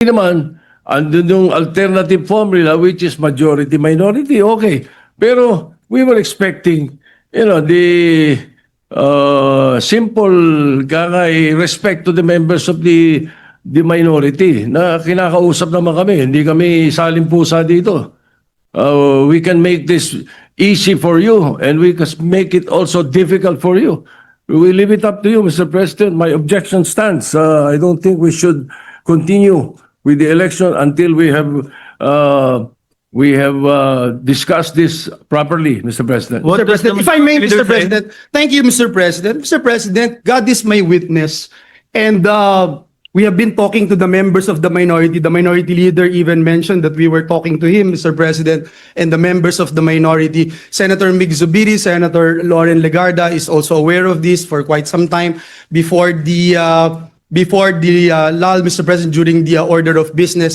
naman, andun yung alternative formula which is majority-minority, okay. Pero we were expecting, the simple respect to the members of the minority na kinakausap naman kami. Hindi kami saling-pusa dito. We can make this easy for you and we can make it also difficult for you. We leave it up to you, Mr. President. My objection stands. I don't think we should continue with the election until we have discussed this properly, Mr. President. Mr. President, if I may, Mr. President, thank you, Mr. President. Mr. President, God is my witness. And we have been talking to the members of the minority. The minority leader even mentioned that we were talking to him, Mr. President, and the members of the minority. Senator Mig Zubiri, Senator Lauren Legarda is also aware of this for quite some time before the lull, Mr. President, during the order of business.